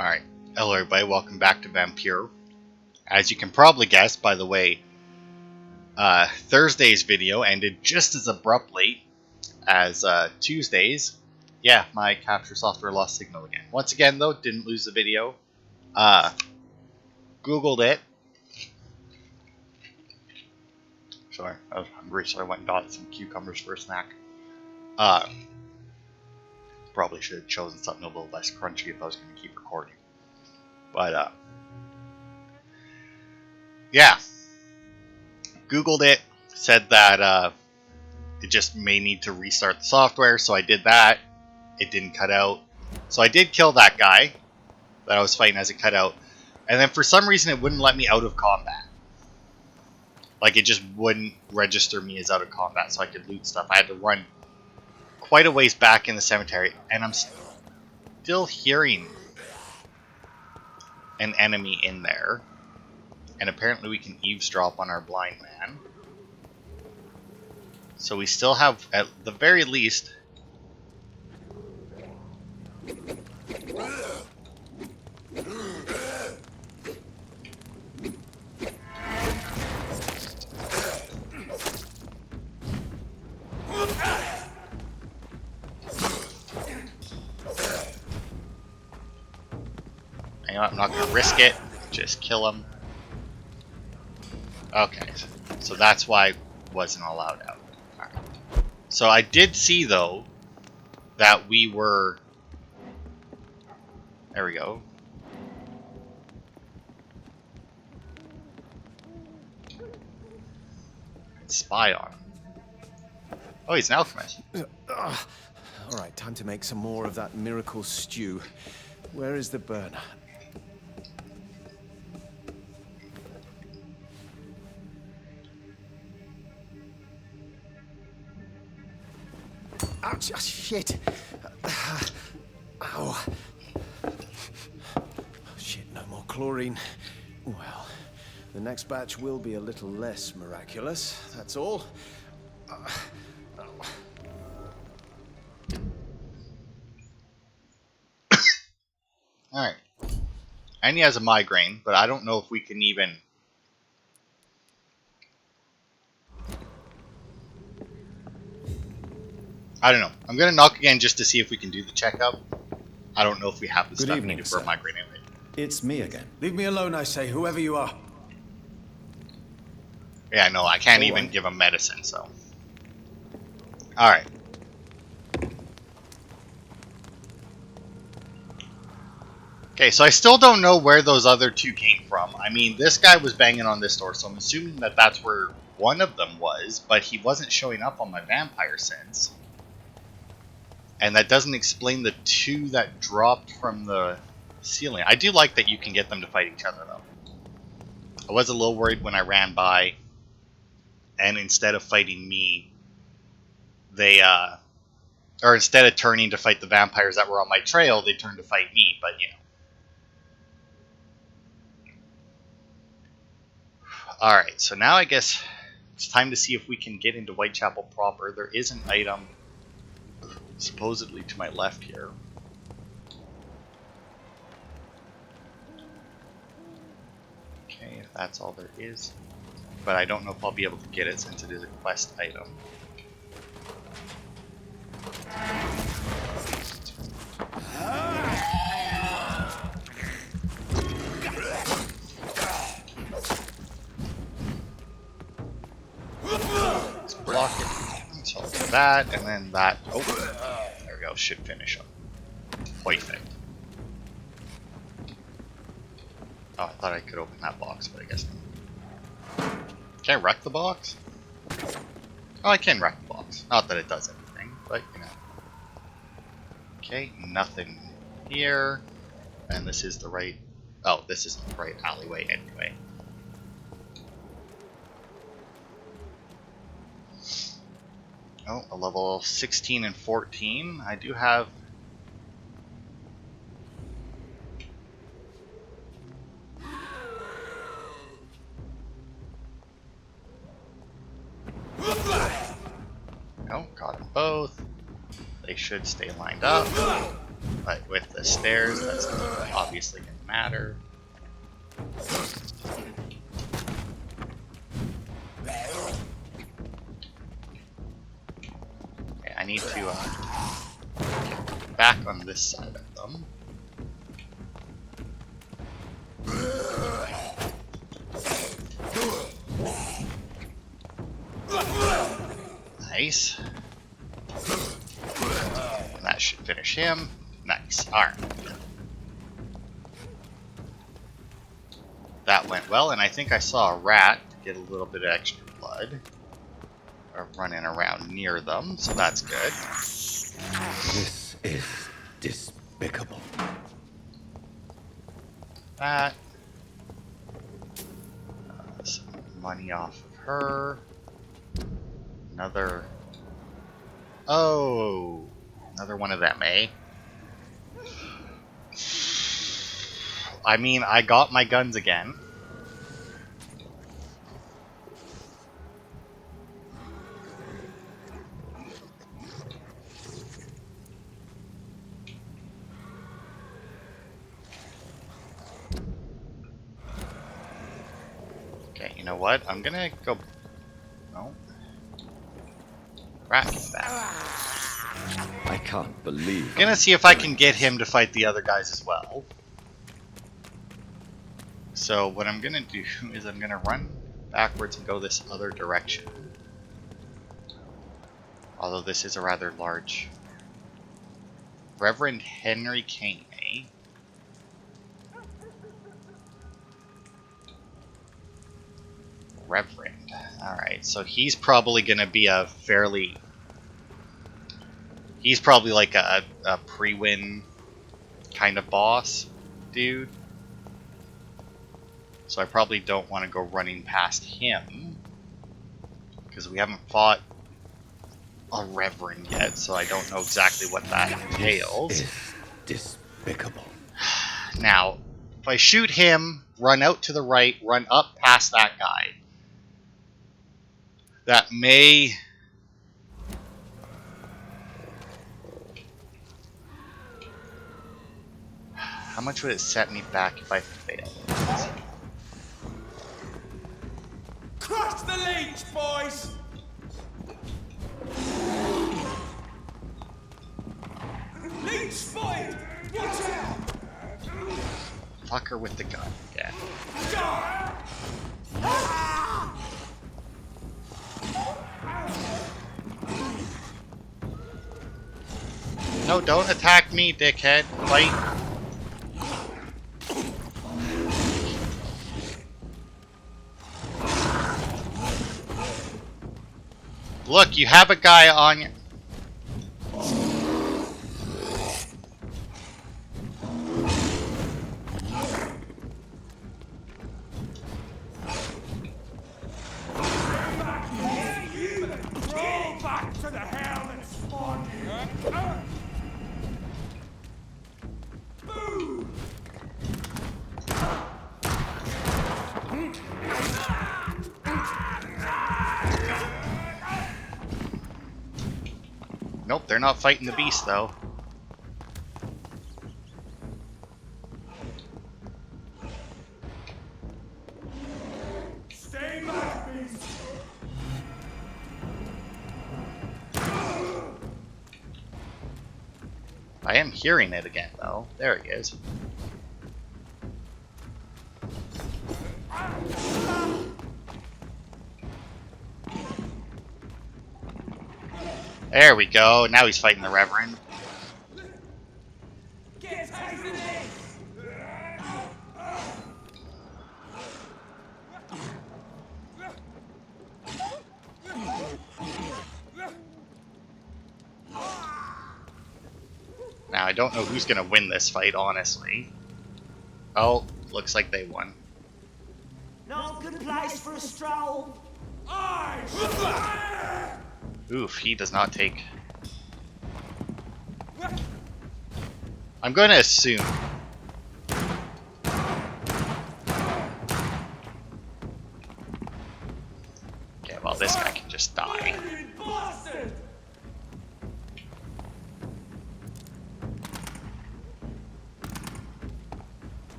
Alright, hello everybody, welcome back to Vampyr. As you can probably guess by the way, Thursday's video ended just as abruptly as Tuesday's. Yeah, my capture software lost signal again. Once again though, didn't lose the video. Googled it. Sorry, I was hungry so I went and got some cucumbers for a snack. Probably should have chosen something a little less crunchy if I was going to keep recording. But, yeah. Googled it, said that it just may need to restart the software, so I did that. It didn't cut out. So I did kill that guy that I was fighting as it cut out. And then for some reason it wouldn't let me out of combat. Like it just wouldn't register me as out of combat so I could loot stuff. I had to run quite a ways back in the cemetery, and I'm still hearing an enemy in there. And apparently we can eavesdrop on our blind man. So we still have, at the very least, I'm not going to risk it. Just kill him. Okay, so that's why I wasn't allowed out. Right. So I did see, though, that we were... There we go. Spy on him. Oh, he's an alchemist. Alright, time to make some more of that miracle stew. Where is the burner? Ouch! Oh, shit! Ow! Oh, shit, no more chlorine. Well, the next batch will be a little less miraculous, that's all. Alright. And he has a migraine, but I don't know if we can even... I don't know. I'm going to knock again just to see if we can do the checkup. I don't know if we have the stuff needed for a migraine anyway. It's me again. Leave me alone, I say, whoever you are. Yeah, no, I can't even give him medicine, so... Alright. Okay, so I still don't know where those other two came from. I mean, this guy was banging on this door, so I'm assuming that that's where one of them was, but he wasn't showing up on my vampire sense. And that doesn't explain the two that dropped from the ceiling. I do like that you can get them to fight each other, though. I was a little worried when I ran by, and instead of fighting me, they, or instead of turning to fight the vampires that were on my trail, they turned to fight me, but, you know. Alright, so now I guess it's time to see if we can get into Whitechapel proper. There is an item supposedly to my left here. Okay, if that's all there is. But I don't know if I'll be able to get it since it is a quest item. Let's block it. So that, and then that. Oh, there we go. Should finish up. Perfect. Oh, I thought I could open that box, but I guess not. Can I wreck the box? Oh, I can wreck the box. Not that it does anything, but you know. Okay, nothing here. And this is the right... Oh, this isn't the right alleyway anyway. Oh, a level 16 and 14. I do have... Oh, got them both. They should stay lined up. But with the stairs, that's obviously going to matter. Okay, I need to get back on this side of them. Nice. And that should finish him. Nice. Alright. That went well, and I think I saw a rat get a little bit of extra blood. Or running around near them, so that's good. This is despicable. That. Some money off of her. Another. Oh! Another one of them, eh? I mean, I got my guns again. Okay, you know what? I'm gonna go... No. Rat back. I can't believe. I'm gonna see if I can get him to fight the other guys as well. So what I'm gonna do is I'm gonna run backwards and go this other direction. Although this is a rather large... Reverend Henry Kane, eh? Reverend. Alright, so he's probably gonna be a fairly... He's probably like a pre-win kind of boss dude. So I probably don't want to go running past him. Because we haven't fought a Reverend yet, so I don't know exactly what that entails. This is despicable. Now, if I shoot him, run out to the right, run up past that guy, that may... How much would it set me back if I failed? Crush the leech, boys! Leech spotted! Watch out! Fucker with the gun again. No, don't attack me, dickhead. Fight. Look, you have a guy on you. Roll back to the hell that spawned you! Nope, they're not fighting the beast, though. Stay back, beast! I am hearing it again, though. There he is. There we go. Now he's fighting the Reverend. Get taken in! Now, I don't know who's going to win this fight, honestly. Oh, looks like they won. Not a good place for a stroll. Aye! Oof, he does not take... I'm going to assume. Okay, well, this guy can just die. Bastard!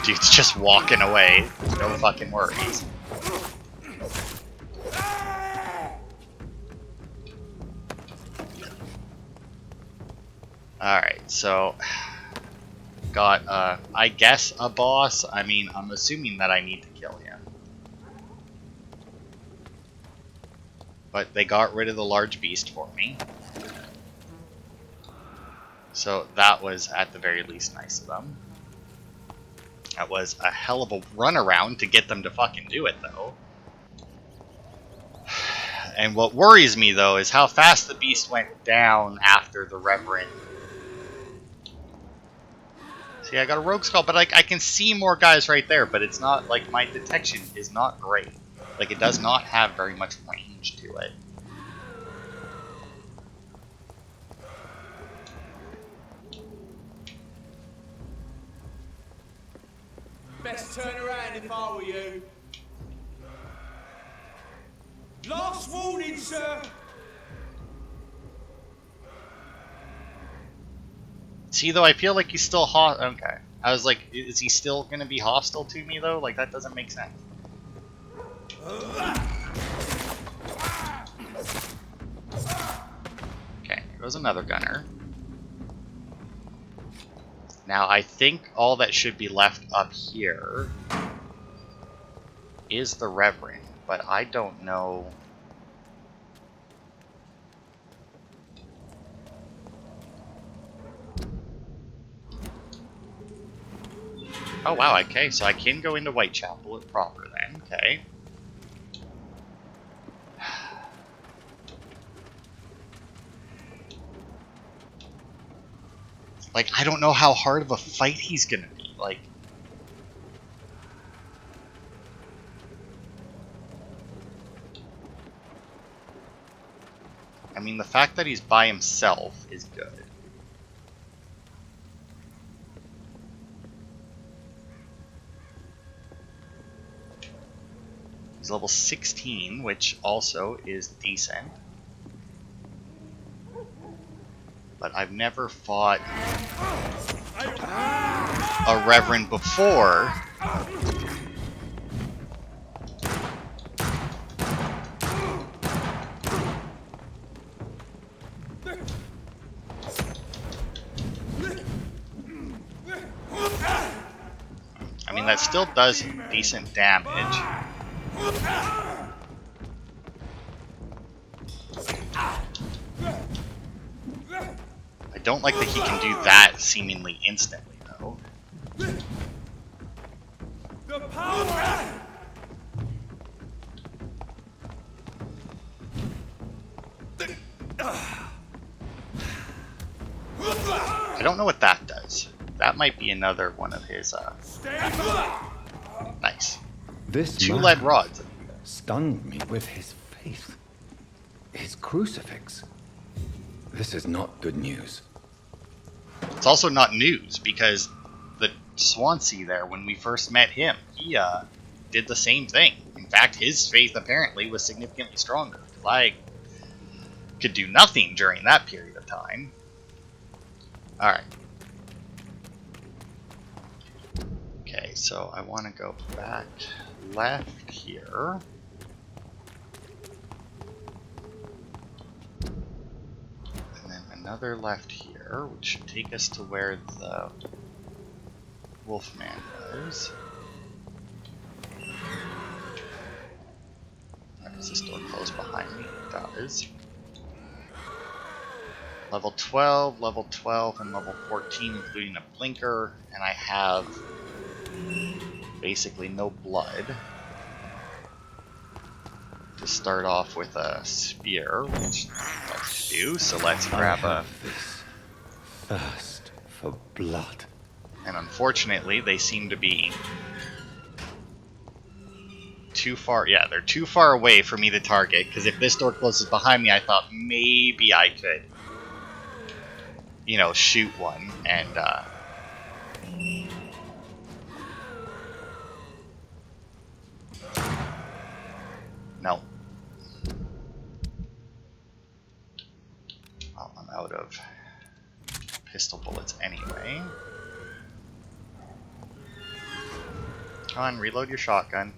Dude's just walking away. No fucking worries. Alright, so... Got, I guess a boss. I mean, I'm assuming that I need to kill him. But they got rid of the large beast for me. So that was, at the very least, nice of them. That was a hell of a runaround to get them to fucking do it, though. And what worries me, though, is how fast the beast went down after the Reverend. See, I got a rogue skull, but like I can see more guys right there, but it's not, like, my detection is not great. Like, it does not have very much range to it. Best turn around if I were you. Last warning, sir. See, though, I feel like he's still okay. I was like, is he still going to be hostile to me, though? Like, that doesn't make sense. Okay, here goes another gunner. Now, I think all that should be left up here is the Reverend, but I don't know... Oh wow, okay, so I can go into Whitechapel proper then, okay. Like, I don't know how hard of a fight he's gonna be, like... I mean, the fact that he's by himself is good. He's level 16, which also is decent. But I've never fought a Reverend before. I mean, that still does decent damage. I don't like that he can do that seemingly instantly, though. The power. I don't know what that does. That might be another one of his, nice. This Two man lead rods. stunned me with his faith. His crucifix. This is not good news. It's also not news, because the Swansea there, when we first met him, he, did the same thing. In fact, his faith apparently was significantly stronger, because I could do nothing during that period of time. Alright. Okay, so I want to go back left here. And then another left here, which should take us to where the Wolfman was. Does this door close behind me? It does. Level 12, and level 14, including a blinker, and I have basically no blood. To start off with a spear, which let's do, so let's grab a... This thirst for blood. And unfortunately, they seem to be too far. Yeah, they're too far away for me to target, because if this door closes behind me, I thought maybe I could, you know, shoot one, and, no. Well, I'm out of pistol bullets anyway. Come on, reload your shotgun.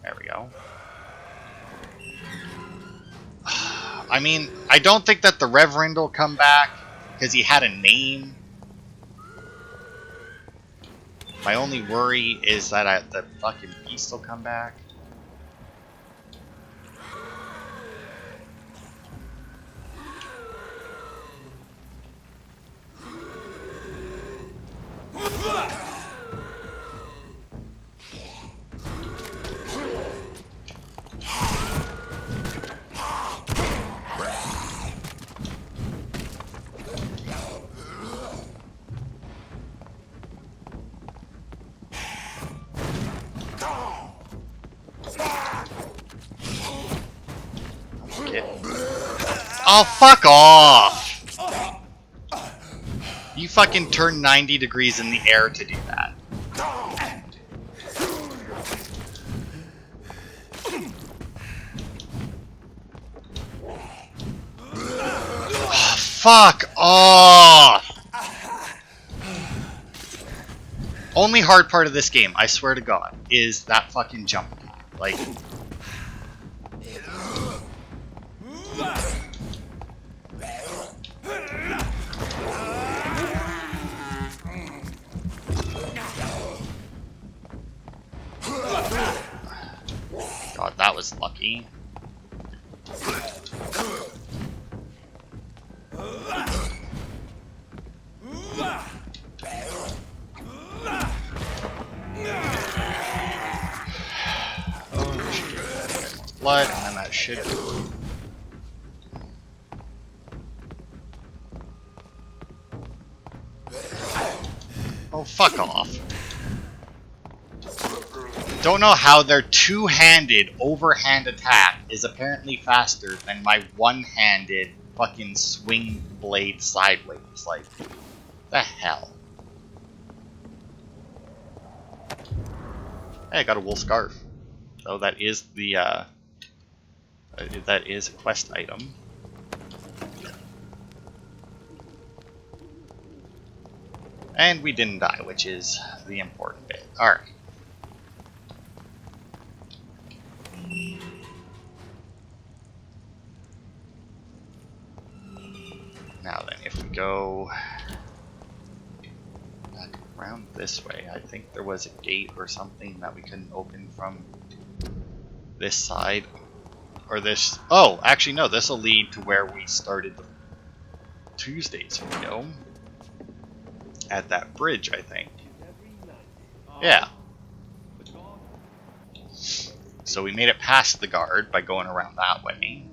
There we go. I mean, I don't think that the Reverend will come back, because he had a name. My only worry is that the fucking beast will come back. Oh, fuck off! You fucking turn 90 degrees in the air to do that. Oh, fuck off! Only hard part of this game, I swear to God, is that fucking jump attack. Like... God, that was lucky. Blood, and then that should... Oh, fuck off. Don't know how their two-handed overhand attack is apparently faster than my one-handed fucking swing blade sideways. Like, the hell? Hey, I got a wool scarf. So that is the, that is a quest item. And we didn't die, which is the important bit. Alright. Now then, if we go back around this way, I think there was a gate or something that we couldn't open from this side. Or this... Oh, actually no, this will lead to where we started the Tuesday's video. At that bridge, I think. Yeah. So we made it past the guard by going around that way.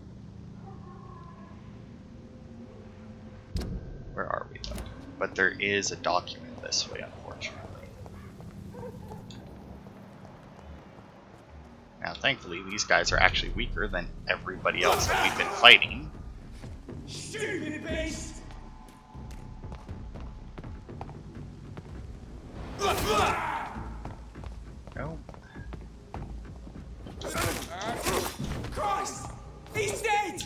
Where are we though? But there is a document this way, unfortunately. Now, thankfully, these guys are actually weaker than everybody else that we've been fighting. Stupid beast! No. Christ! He's dead!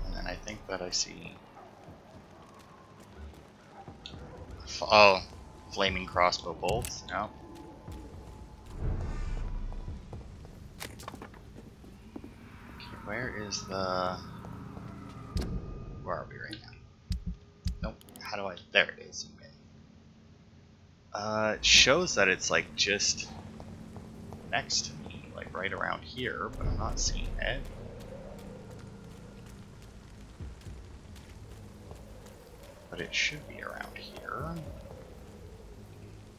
And then I think that I see... Oh, flaming crossbow bolts. No. Where is the... Where are we right now? Nope. How do I... There it is. It shows that it's like just next to me, like right around here, but I'm not seeing it. But it should be around here.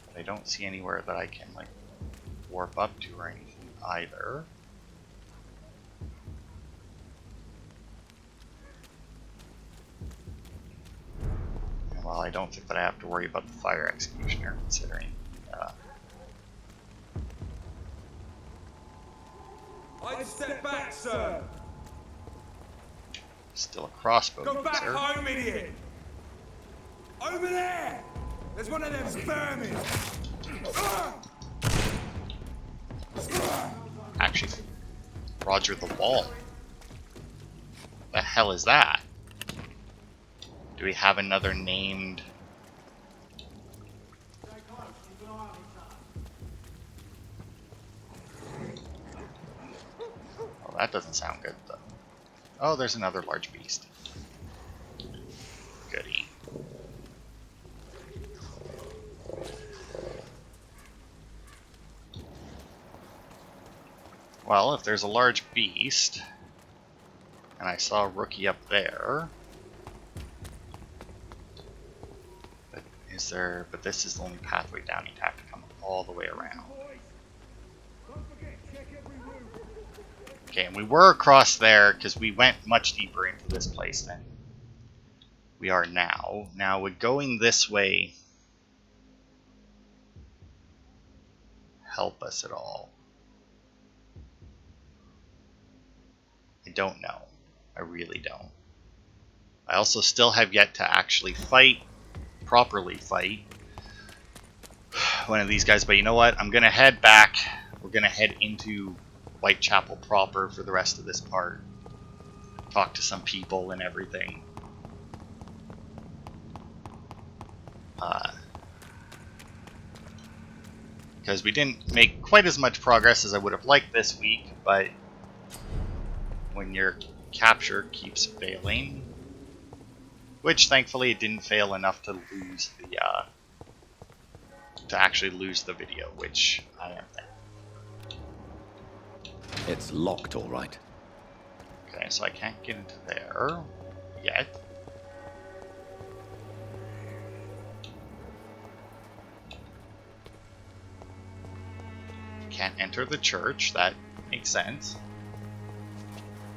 But I don't see anywhere that I can like warp up to or anything either. Well, I don't think that I have to worry about the fire executioner, considering. I'd step back, sir. Still a crossbow Go back user. home, idiot. Over there. There's one of them vermin. Actually, Roger the Wall. The hell is that? Do we have another named... Well, that doesn't sound good, though. Oh, there's another large beast. Goody. Well, if there's a large beast, and I saw a rookie up there, but is there? But this is the only pathway down. You'd have to come all the way around. Okay, and we were across there because we went much deeper into this place than we are now. Now, would going this way help us at all? I don't know. I really don't. I also still have yet to actually properly fight one of these guys, but you know what? I'm going to head back. We're going to head into Whitechapel proper for the rest of this part. Talk to some people and everything. Because we didn't make quite as much progress as I would have liked this week, but when your capture keeps failing, which thankfully it didn't fail enough to lose the to actually lose the video, which I am thankful. It's locked, all right. Okay, so I can't get into there yet. Can't enter the church. That makes sense.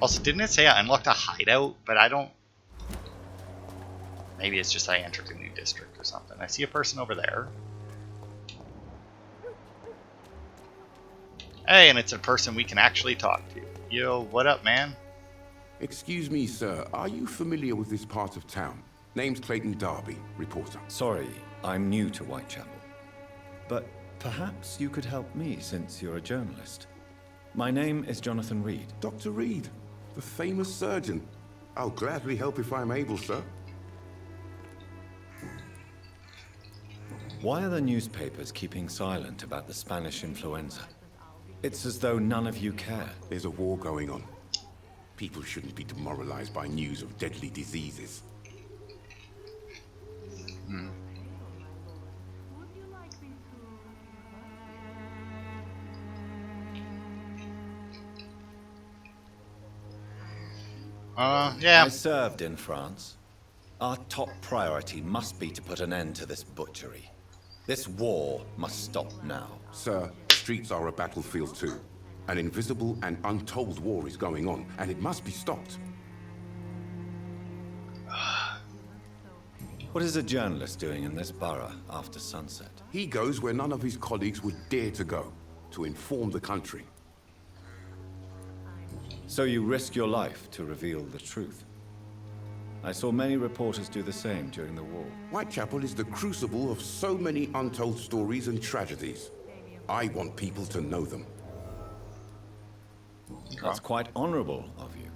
Also, didn't it say I unlocked a hideout? But I don't... Maybe it's just I entered a new district or something. I see a person over there. Hey, and it's a person we can actually talk to. Yo, what up, man? Excuse me, sir. Are you familiar with this part of town? Name's Clayton Darby, reporter. Sorry, I'm new to Whitechapel. But perhaps you could help me since you're a journalist. My name is Jonathan Reed. Dr. Reed, the famous surgeon. I'll gladly help if I'm able, sir. Why are the newspapers keeping silent about the Spanish influenza? It's as though none of you care. There's a war going on. People shouldn't be demoralized by news of deadly diseases. Yeah. I served in France. Our top priority must be to put an end to this butchery. This war must stop now. Sir, streets are a battlefield too. An invisible and untold war is going on, and it must be stopped. What is a journalist doing in this borough after sunset? He goes where none of his colleagues would dare to go, to inform the country. So you risk your life to reveal the truth. I saw many reporters do the same during the war. Whitechapel is the crucible of so many untold stories and tragedies. I want people to know them. That's quite honorable of you.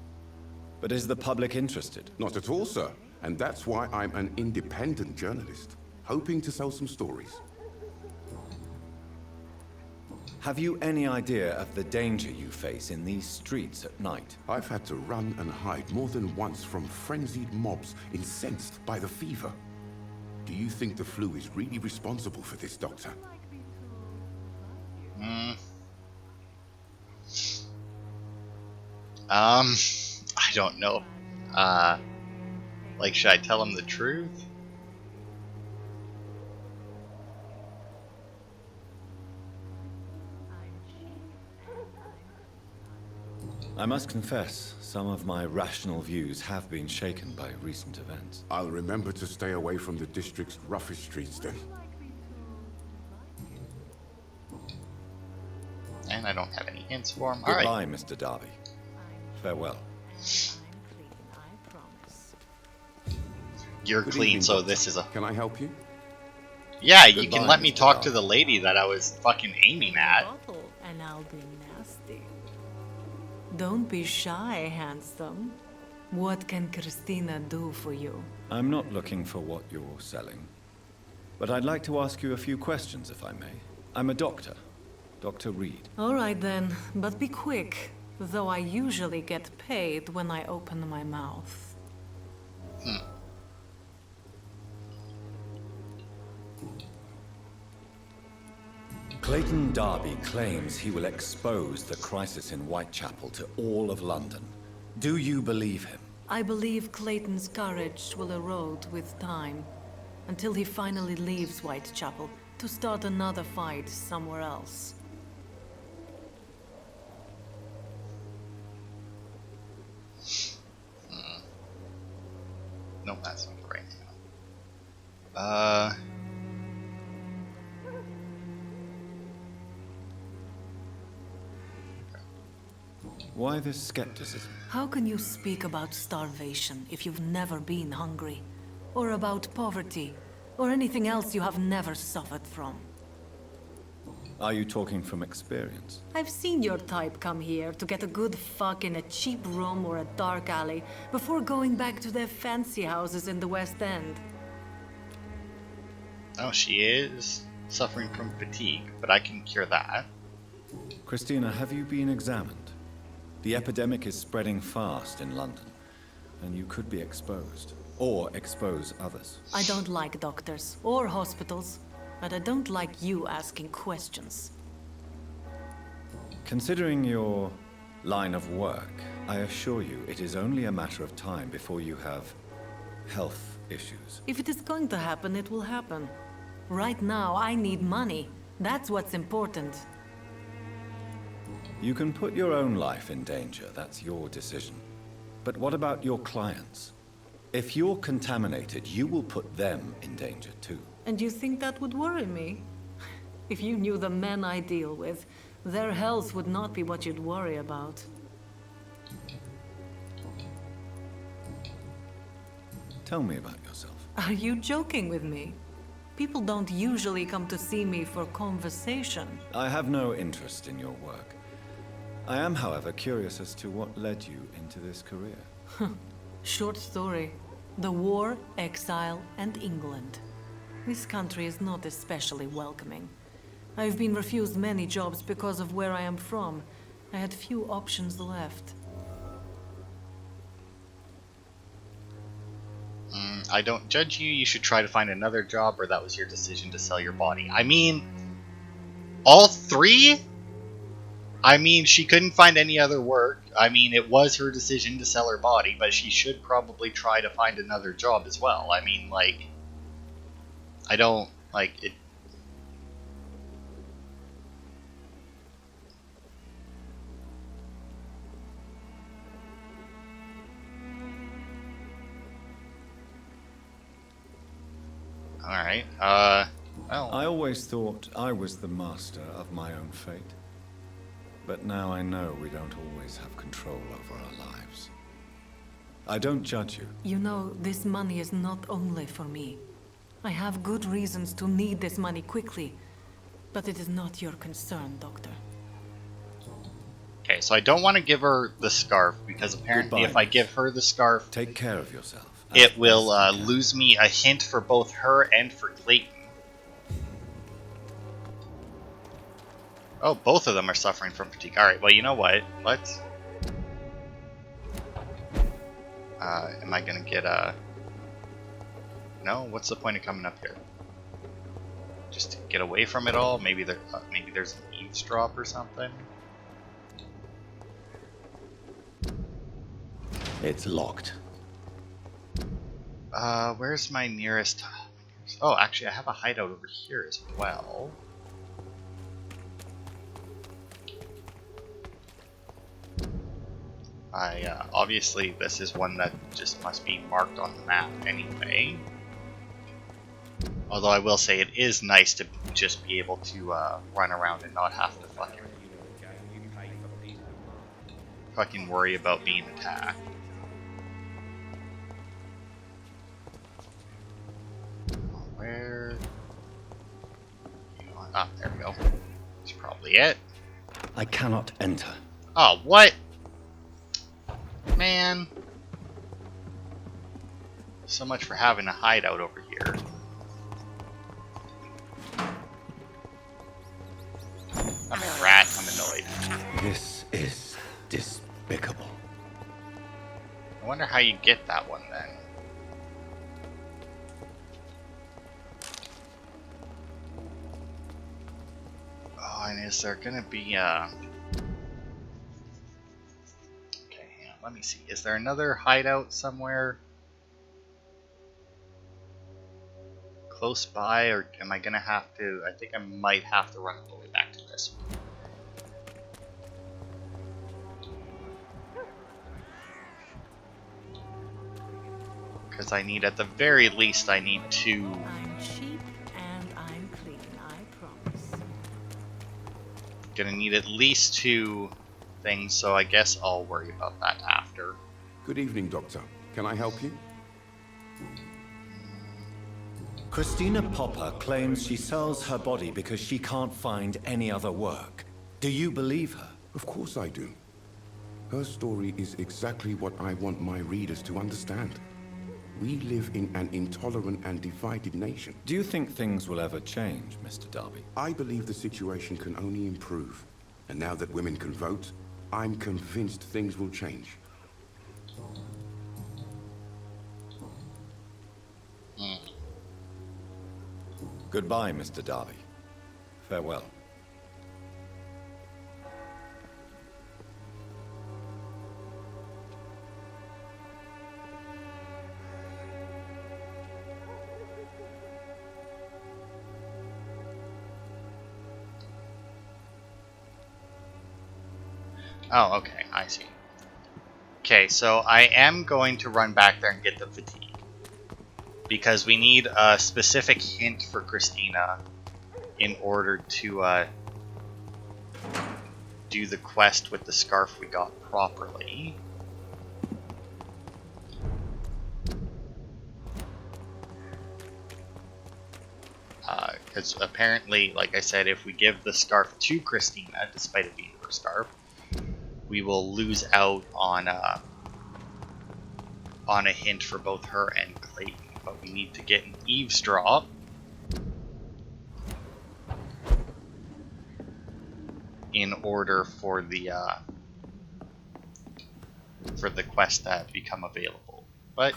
But is the public interested? Not at all, sir. And that's why I'm an independent journalist, hoping to sell some stories. Have you any idea of the danger you face in these streets at night? I've had to run and hide more than once from frenzied mobs incensed by the fever. Do you think the flu is really responsible for this, Doctor? I don't know. Like, should I tell him the truth? I must confess, some of my rational views have been shaken by recent events. I'll remember to stay away from the district's roughest streets then. And I don't have any hints for him. Goodbye, Alright. Mr. Darby. Farewell. You're Good clean, evening, so Doctor. this is a... Can I help you? Yeah, you can Goodbye, let me Mr. talk to Darby. the lady that I was fucking aiming at. Bottle and I'll be nasty. Don't be shy, handsome. What can Christina do for you? I'm not looking for what you're selling, but I'd like to ask you a few questions, if I may. I'm a doctor, Dr. Reed. All right then, but be quick, though I usually get paid when I open my mouth. Clayton Darby claims he will expose the crisis in Whitechapel to all of London. Do you believe him? I believe Clayton's courage will erode with time, until he finally leaves Whitechapel to start another fight somewhere else. No, that's not right now. Why this skepticism? How can you speak about starvation if you've never been hungry? Or about poverty? Or anything else you have never suffered from? Are you talking from experience? I've seen your type come here to get a good fuck in a cheap room or a dark alley before going back to their fancy houses in the West End. Oh, she is suffering from fatigue, but I can cure that. Christina, have you been examined? The epidemic is spreading fast in London, and you could be exposed, or expose others. I don't like doctors or hospitals, but I don't like you asking questions. Considering your line of work, I assure you it is only a matter of time before you have health issues. If it is going to happen, it will happen. Right now, I need money. That's what's important. You can put your own life in danger, that's your decision. But what about your clients? If you're contaminated, you will put them in danger too. And you think that would worry me? If you knew the men I deal with, their health would not be what you'd worry about. Tell me about yourself. Are you joking with me? People don't usually come to see me for conversation. I have no interest in your work. I am, however, curious as to what led you into this career. Short story. The war, exile, and England. This country is not especially welcoming. I've been refused many jobs because of where I am from. I had few options left. I don't judge you. You should try to find another job, or that was your decision to sell your body. I mean, all three? I mean, she couldn't find any other work. I mean, it was her decision to sell her body, but she should probably try to find another job as well. I mean, like, I don't, like, it... Alright, well... I always thought I was the master of my own fate. But now I know we don't always have control over our lives. I don't judge you. You know, this money is not only for me. I have good reasons to need this money quickly, but it is not your concern, Doctor. Okay, so I don't want to give her the scarf, because apparently Goodbye, if I miss. give her the scarf, Take care of yourself. it will lose me a hint for both her and for Clayton. Oh, both of them are suffering from fatigue. Alright, well, you know what? Let's... am I gonna get a... No? What's the point of coming up here? Just to get away from it all? Maybe there's an eavesdrop or something? It's locked. Where's my nearest... Oh, actually, I have a hideout over here as well. Obviously, this is one that just must be marked on the map anyway. Although I will say it is nice to just be able to run around and not have to fucking worry about being attacked. Where? Ah, there we go. That's probably it. I cannot enter. Oh, what? Man. So much for having a hideout over here. I'm a rat. I'm annoyed. This is despicable. I wonder how you get that one then. Oh, and is there gonna be a... Okay, hang on, let me see. Is there another hideout somewhere close by, or am I gonna have to... I think I might have to run all the way back to this one. Because I need, at the very least, I need two... I'm cheap and I'm clean, I promise. Gonna need at least two things, so I guess I'll worry about that after. Good evening, Doctor. Can I help you? Christina Popper claims she sells her body because she can't find any other work. Do you believe her? Of course I do. Her story is exactly what I want my readers to understand. We live in an intolerant and divided nation. Do you think things will ever change, Mr. Darby? I believe the situation can only improve. And now that women can vote, I'm convinced things will change. Goodbye, Mr. Darby. Farewell. Oh, okay, I see. Okay, so I am going to run back there and get the fatigue. Because we need a specific hint for Christina in order to do the quest with the scarf we got properly. Because apparently, like I said, if we give the scarf to Christina, despite it being her scarf, we will lose out on a hint for both her and Clayton. But we need to get an eavesdrop in order for the quest to become available. But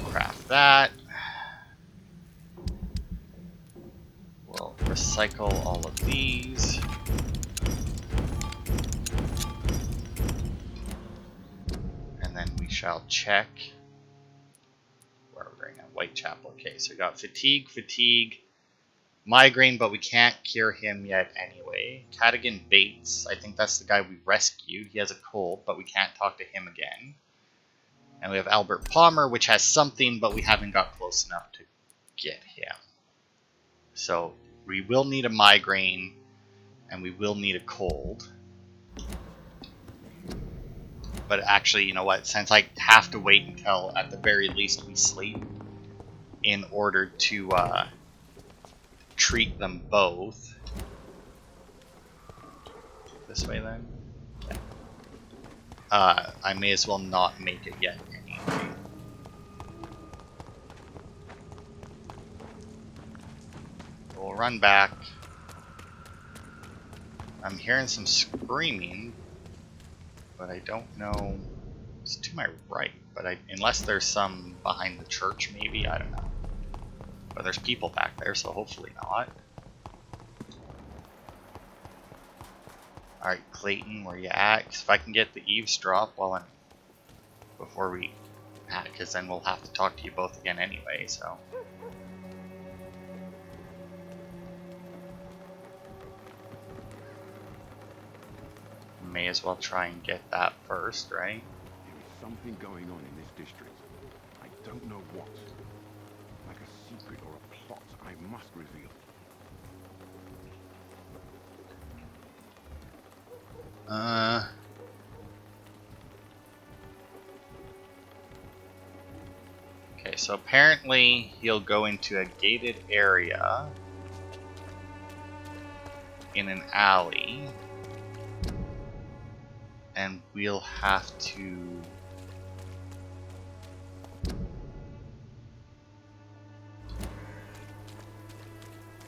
craft that. We'll recycle all of these. And then we shall check. Where are we right now? Whitechapel. Okay, so we got fatigue, migraine, but we can't cure him yet anyway. Cadigan Bates, I think that's the guy we rescued. He has a cold, but we can't talk to him again. And we have Albert Palmer, which has something, but we haven't got close enough to get him. So we will need a migraine, and we will need a cold. But actually, you know what? Since I have to wait until, at the very least, we sleep in order to treat them both. This way, then? Yeah. I may as well not make it yet anyway. We'll run back. I'm hearing some screaming, but I don't know. It's to my right, but unless there's some behind the church, maybe, I don't know. But there's people back there, so hopefully not. Alright, Clayton, where you at? 'Cause if I can get the eavesdrop before we... because then we'll have to talk to you both again anyway, so... May as well try and get that first, right? There is something going on in this district. I don't know what. Like a secret or a plot I must reveal. Okay, so apparently he'll go into a gated area. in an alley. And we'll have to...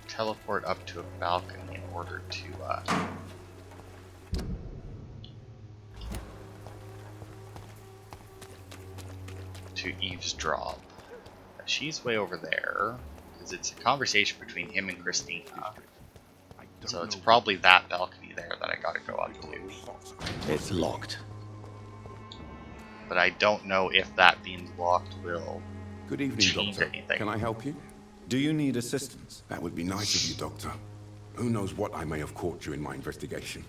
teleport up to a balcony in order to eavesdrop. She's way over there, because it's a conversation between him and Christina. So it's probably that balcony there that I gotta go up to. It's locked. But I don't know if that being locked will Good evening, change Doctor. anything. Can I help you? Do you need assistance? That would be nice of you, Doctor. Who knows what I may have caught during my investigation.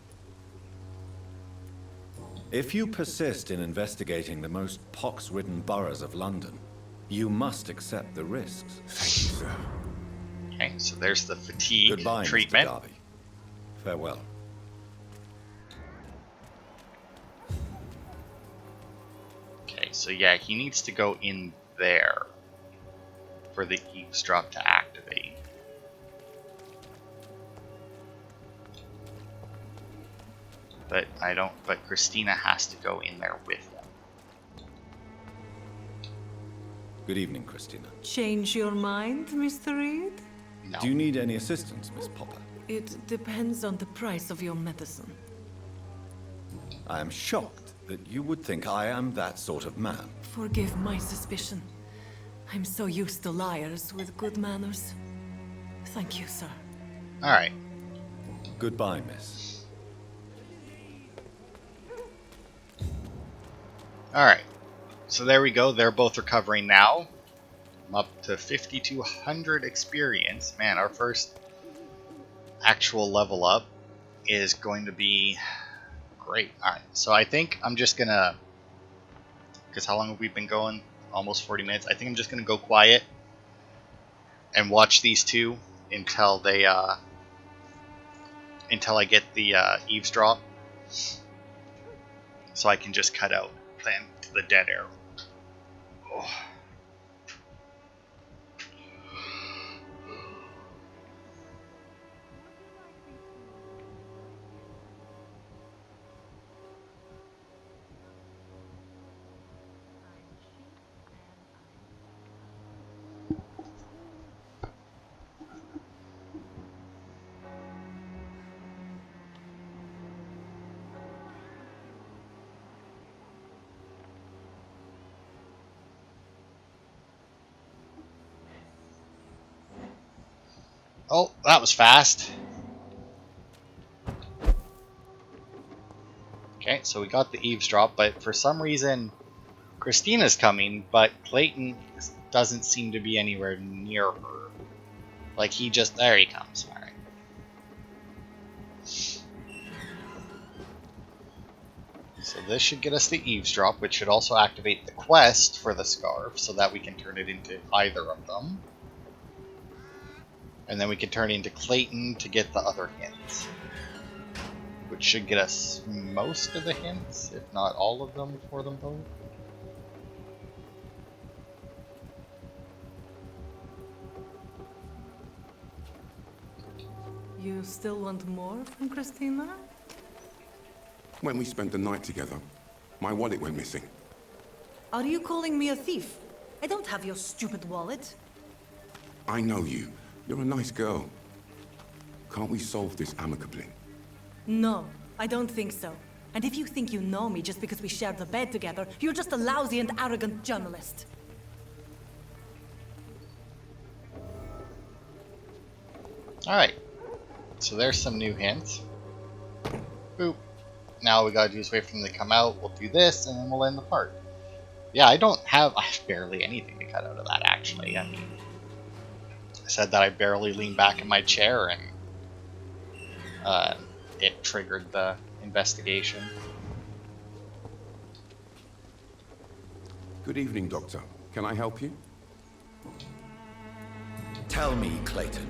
If you persist in investigating the most pox-ridden boroughs of London, you must accept the risks. Thank you, sir. Okay, so there's the fatigue Goodbye, treatment. Mr. Darby. Farewell. Okay, so yeah, he needs to go in there for the eavesdrop to activate. But Christina has to go in there with him. Good evening, Christina. Change your mind, Mr. Reed? No. Do you need any assistance, Miss Popper? It depends on the price of your medicine. I am shocked that you would think I am that sort of man. Forgive my suspicion. I'm so used to liars with good manners. Thank you, sir. Alright. Goodbye, miss. Alright. So there we go. They're both recovering now. I'm up to 5,200 experience. Man, our first actual level up is going to be great. Alright, so I think I'm just gonna... because how long have we been going? Almost 40 minutes. I think I'm just gonna go quiet and watch these two until they until I get the eavesdrop, so I can just cut out then the dead arrow. Oh. Oh, that was fast. Okay, so we got the eavesdrop, but for some reason Christina's coming, but Clayton doesn't seem to be anywhere near her. Like he just... there he comes. Alright. So this should get us the eavesdrop, which should also activate the quest for the scarf, so that we can turn it into either of them. And then we can turn into Clayton to get the other hints, which should get us most of the hints, if not all of them, for them both. You still want more from Christina? When we spent the night together, my wallet went missing. Are you calling me a thief? I don't have your stupid wallet. I know you. You're a nice girl. Can't we solve this amicably? No, I don't think so. And if you think you know me just because we shared the bed together, you're just a lousy and arrogant journalist. Alright, so there's some new hints. Boop. Now all we gotta do is wait for them to come out, we'll do this, and then we'll end the part. Yeah, I have barely anything to cut out of that, actually. I mean, I said that I barely leaned back in my chair and it triggered the investigation. Good evening, Doctor. Can I help you? Tell me, Clayton,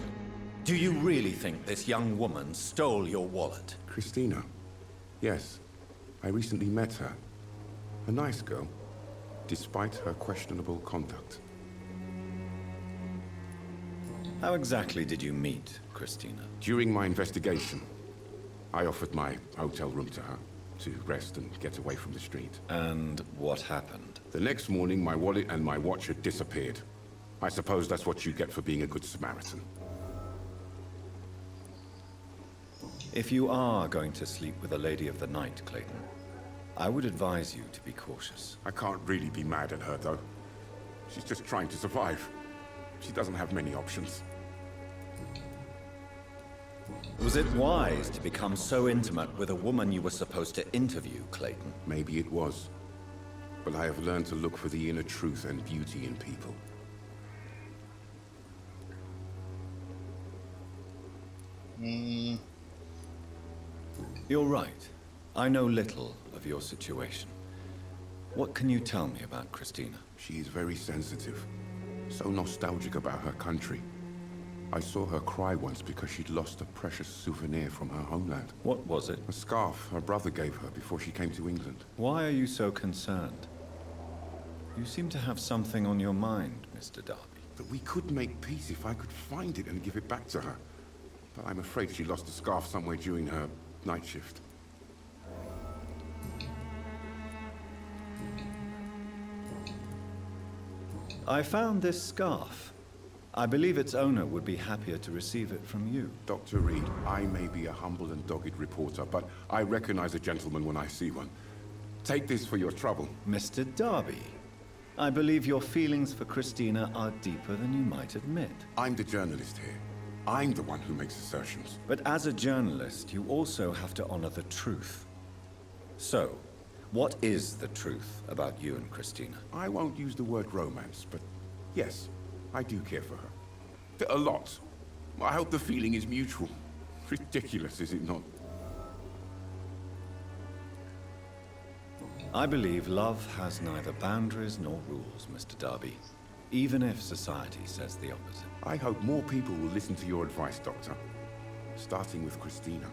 do you really think this young woman stole your wallet? Christina. Yes. I recently met her. A nice girl, despite her questionable conduct. How exactly did you meet Christina? During my investigation, I offered my hotel room to her to rest and get away from the street. And what happened? The next morning, my wallet and my watch had disappeared. I suppose that's what you get for being a good Samaritan. If you are going to sleep with a lady of the night, Clayton, I would advise you to be cautious. I can't really be mad at her, though. She's just trying to survive. She doesn't have many options. Was it wise to become so intimate with a woman you were supposed to interview, Clayton? Maybe it was. But I have learned to look for the inner truth and beauty in people. You're right. I know little of your situation. What can you tell me about Christina? She is very sensitive. So nostalgic about her country. I saw her cry once because she'd lost a precious souvenir from her homeland. What was it? A scarf her brother gave her before she came to England. Why are you so concerned? You seem to have something on your mind, Mr. Darby. That we could make peace if I could find it and give it back to her. But I'm afraid she lost the scarf somewhere during her night shift. I found this scarf. I believe its owner would be happier to receive it from you. Dr. Reed, I may be a humble and dogged reporter, but I recognize a gentleman when I see one. Take this for your trouble. Mr. Darby, I believe your feelings for Christina are deeper than you might admit. I'm the journalist here. I'm the one who makes assertions. But as a journalist, you also have to honor the truth. So, what is the truth about you and Christina? I won't use the word romance, but yes, I do care for her. A lot. I hope the feeling is mutual. Ridiculous, is it not? I believe love has neither boundaries nor rules, Mr. Darby, even if society says the opposite. I hope more people will listen to your advice, Doctor. Starting with Christina.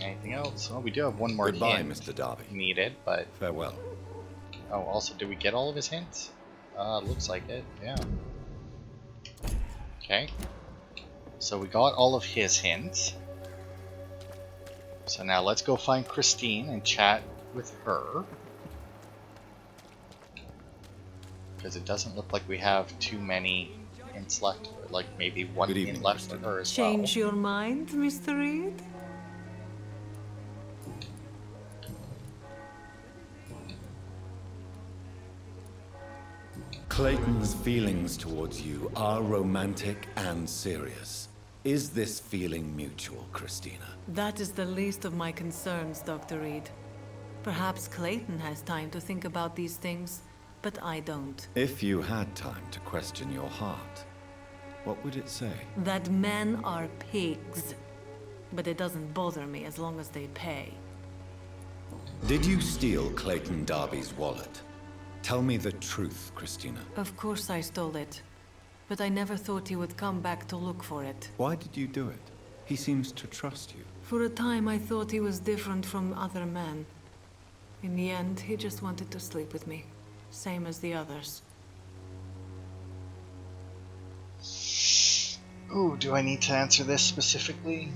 Anything else? Oh, we do have one more Goodbye, hint Mr. Darby. needed, but... Farewell. Oh, also, did we get all of his hints? Looks like it, yeah. Okay. So we got all of his hints. So now let's go find Christine and chat with her. Because it doesn't look like we have too many hints left. Like maybe one Good hint evening, left for Christina. her as Change your mind, Mr. Reed? Clayton's feelings towards you are romantic and serious. Is this feeling mutual, Christina? That is the least of my concerns, Dr. Reed. Perhaps Clayton has time to think about these things, but I don't. If you had time to question your heart, what would it say? That men are pigs. But it doesn't bother me as long as they pay. Did you steal Clayton Darby's wallet? Tell me the truth, Christina. Of course I stole it. But I never thought he would come back to look for it. Why did you do it? He seems to trust you. For a time I thought he was different from other men. In the end, he just wanted to sleep with me. Same as the others. Ooh, do I need to answer this specifically?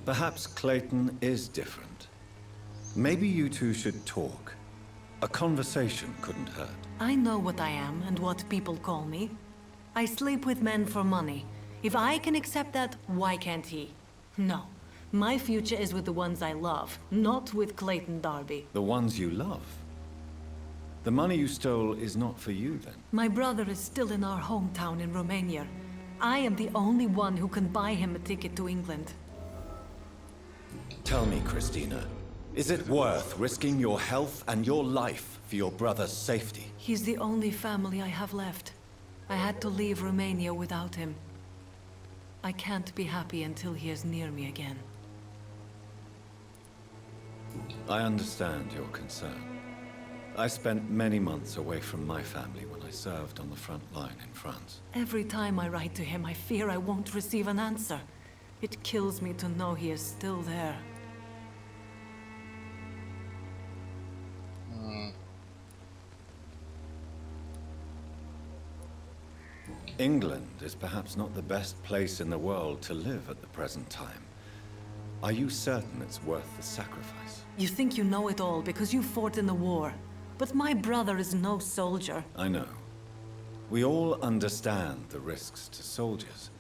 Perhaps Clayton is different. Maybe you two should talk. A conversation couldn't hurt. I know what I am and what people call me. I sleep with men for money. If I can accept that, why can't he? No. My future is with the ones I love, not with Clayton Darby. The ones you love. The money you stole is not for you, then? My brother is still in our hometown in Romania. I am the only one who can buy him a ticket to England. Tell me, Christina, is it worth risking your health and your life for your brother's safety? He's the only family I have left. I had to leave Romania without him. I can't be happy until he is near me again. I understand your concern. I spent many months away from my family when I served on the front line in France. Every time I write to him, I fear I won't receive an answer. It kills me to know he is still there. England is perhaps not the best place in the world to live at the present time. Are you certain it's worth the sacrifice? You think you know it all because you fought in the war. But my brother is no soldier. I know. We all understand the risks to soldiers,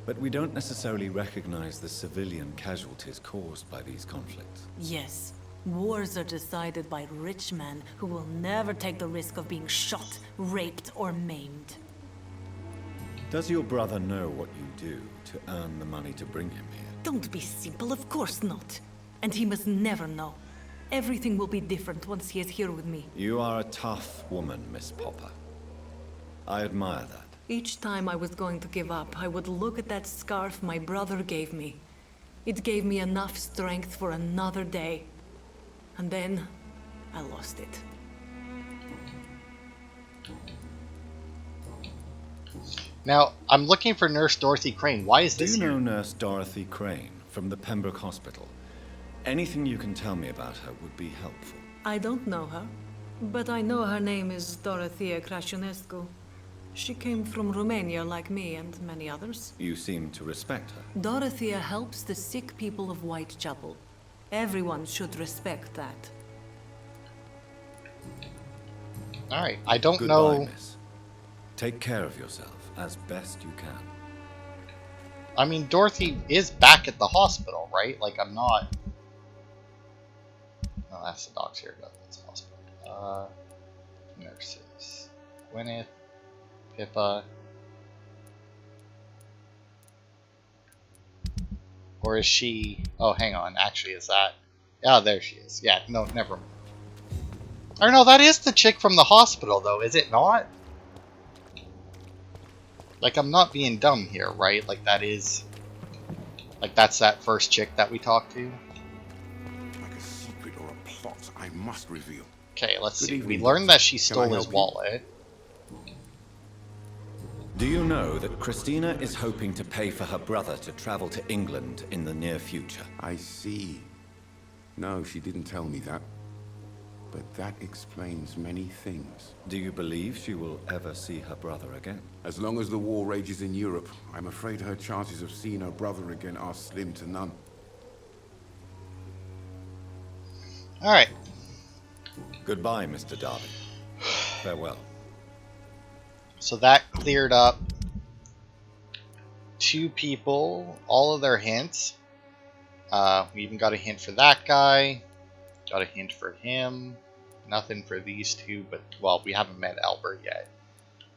but we don't necessarily recognize the civilian casualties caused by these conflicts. Yes, wars are decided by rich men who will never take the risk of being shot, raped, or maimed. Does your brother know what you do to earn the money to bring him here? Don't be simple, of course not. And he must never know. Everything will be different once he is here with me. You are a tough woman, Miss Popper. I admire that. Each time I was going to give up, I would look at that scarf my brother gave me. It gave me enough strength for another day. And then, I lost it. Now, I'm looking for Nurse Dorothy Crane. Why is Do this you know here? Nurse Dorothy Crane from the Pembroke Hospital? Anything you can tell me about her would be helpful. I don't know her, but I know her name is Dorothea Crăciunescu. She came from Romania like me and many others. You seem to respect her. Dorothea helps the sick people of Whitechapel. Everyone should respect that. Alright, I don't Goodbye, know. miss. Take care of yourself as best you can. I mean, Dorothy is back at the hospital, right? Like, I'm not. No, that's the doc's here. No, that's the hospital. Nurses. Gwyneth. Pippa. Or is she... Oh, hang on. Actually, is that... Oh, there she is. Yeah, no, never mind. Or no, that is the chick from the hospital, though, is it not? Like, I'm not being dumb here, right? Like, that is... Like, that's that first chick that we talked to. Like a secret or a plot I must reveal. Okay, let's Good see. evening, We learned that she Can I stole his help you? wallet. Do you know that Christina is hoping to pay for her brother to travel to England in the near future? I see. No, she didn't tell me that. But that explains many things. Do you believe she will ever see her brother again? As long as the war rages in Europe, I'm afraid her chances of seeing her brother again are slim to none. Alright. Goodbye, Mr. Darby. Farewell. So that cleared up 2 people, all of their hints. We even got a hint for that guy. Got a hint for him. Nothing for these 2, but, well, we haven't met Albert yet.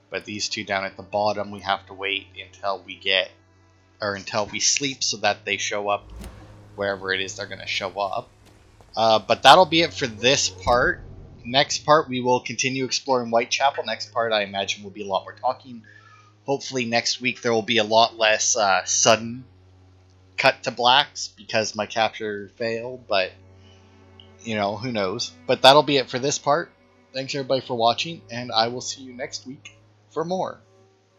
But these 2 down at the bottom, we have to wait until we get, or until we sleep so that they show up wherever it is they're going to show up. But that'll be it for this part. Next part, we will continue exploring Whitechapel. Next part, I imagine, will be a lot more talking. Hopefully next week there will be a lot less sudden cut to blacks because my capture failed, but, you know, who knows. But that'll be it for this part. Thanks everybody for watching, and I will see you next week for more.